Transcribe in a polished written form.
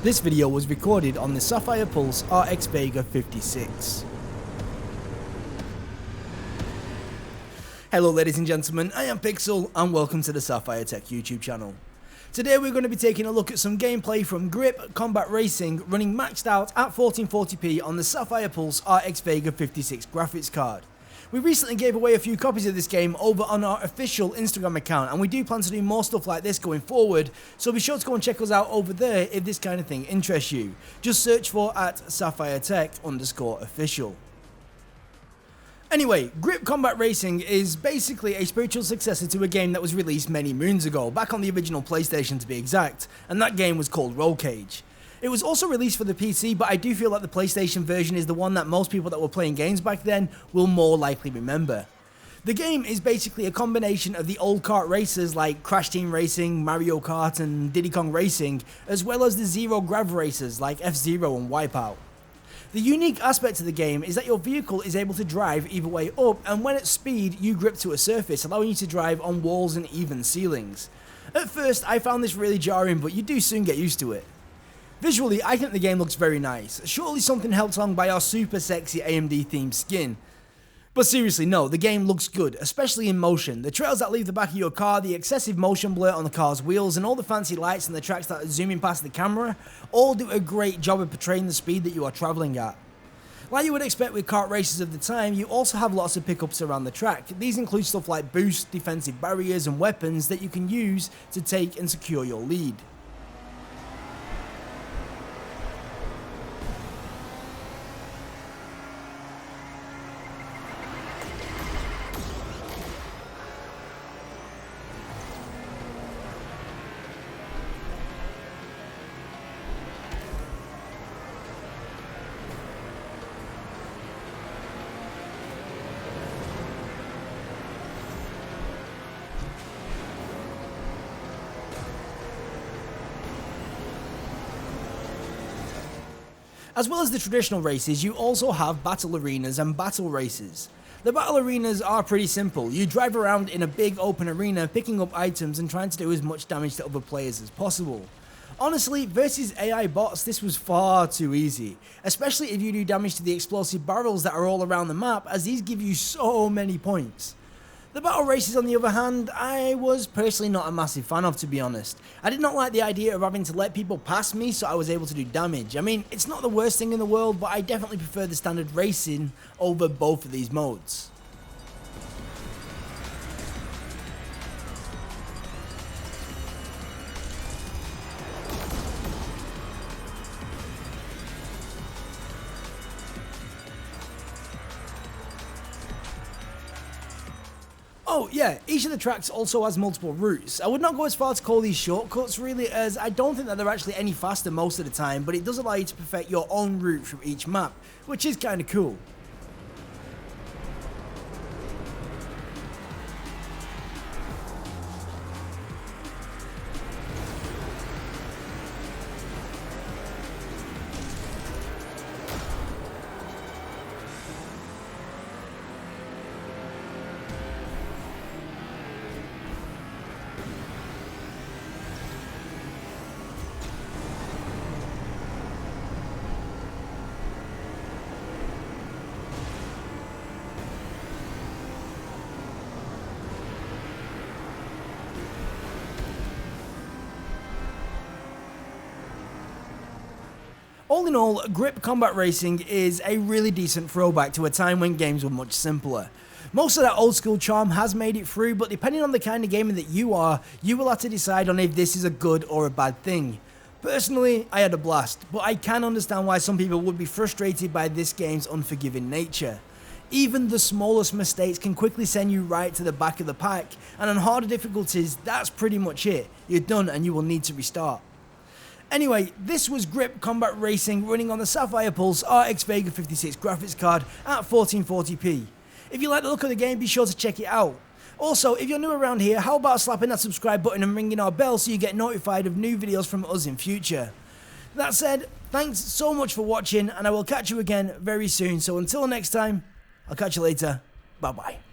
This video was recorded on the Sapphire Pulse RX Vega 56. Hello ladies and gentlemen, I am Pixel and welcome to the Sapphire Tech YouTube channel. Today we're going to be taking a look at some gameplay from Grip Combat Racing running maxed out at 1440p on the Sapphire Pulse RX Vega 56 graphics card. We recently gave away a few copies of this game over on our official Instagram account, and we do plan to do more stuff like this going forward, so be sure to go and check us out over there if this kind of thing interests you. Just search for @SapphireTech_official. Anyway, Grip Combat Racing is basically a spiritual successor to a game that was released many moons ago, back on the original PlayStation to be exact, and that game was called Rollcage. It was also released for the PC, but I do feel like the PlayStation version is the one that most people that were playing games back then will more likely remember. The game is basically a combination of the old kart racers like Crash Team Racing, Mario Kart and Diddy Kong Racing, as well as the Zero Grav racers like F-Zero and Wipeout. The unique aspect of the game is that your vehicle is able to drive either way up, and when at speed you grip to a surface, allowing you to drive on walls and even ceilings. At first I found this really jarring, but you do soon get used to it. Visually, I think the game looks very nice, surely something helped along by our super sexy AMD themed skin. But seriously, no, the game looks good, especially in motion. The trails that leave the back of your car, the excessive motion blur on the car's wheels, and all the fancy lights and the tracks that are zooming past the camera, all do a great job of portraying the speed that you are travelling at. Like you would expect with kart races of the time, you also have lots of pickups around the track. These include stuff like boosts, defensive barriers, and weapons that you can use to take and secure your lead. As well as the traditional races, you also have battle arenas and battle races. The battle arenas are pretty simple. You drive around in a big open arena picking up items and trying to do as much damage to other players as possible. Honestly, versus AI bots, this was far too easy, especially if you do damage to the explosive barrels that are all around the map, as these give you so many points. The battle races, on the other hand, I was personally not a massive fan of, to be honest. I did not like the idea of having to let people pass me so I was able to do damage. I mean, it's not the worst thing in the world, but I definitely prefer the standard racing over both of these modes. Oh yeah, each of the tracks also has multiple routes. I would not go as far to call these shortcuts really, as I don't think that they're actually any faster most of the time, but it does allow you to perfect your own route through each map, which is kinda cool. All in all, Grip Combat Racing is a really decent throwback to a time when games were much simpler. Most of that old school charm has made it through, but depending on the kind of gamer that you are, you will have to decide on if this is a good or a bad thing. Personally, I had a blast, but I can understand why some people would be frustrated by this game's unforgiving nature. Even the smallest mistakes can quickly send you right to the back of the pack, and on harder difficulties, that's pretty much it. You're done and you will need to restart. Anyway, this was Grip Combat Racing running on the Sapphire Pulse RX Vega 56 graphics card at 1440p. If you like the look of the game, be sure to check it out. Also, if you're new around here, how about slapping that subscribe button and ringing our bell so you get notified of new videos from us in future. That said, thanks so much for watching, and I will catch you again very soon. So until next time, I'll catch you later. Bye bye.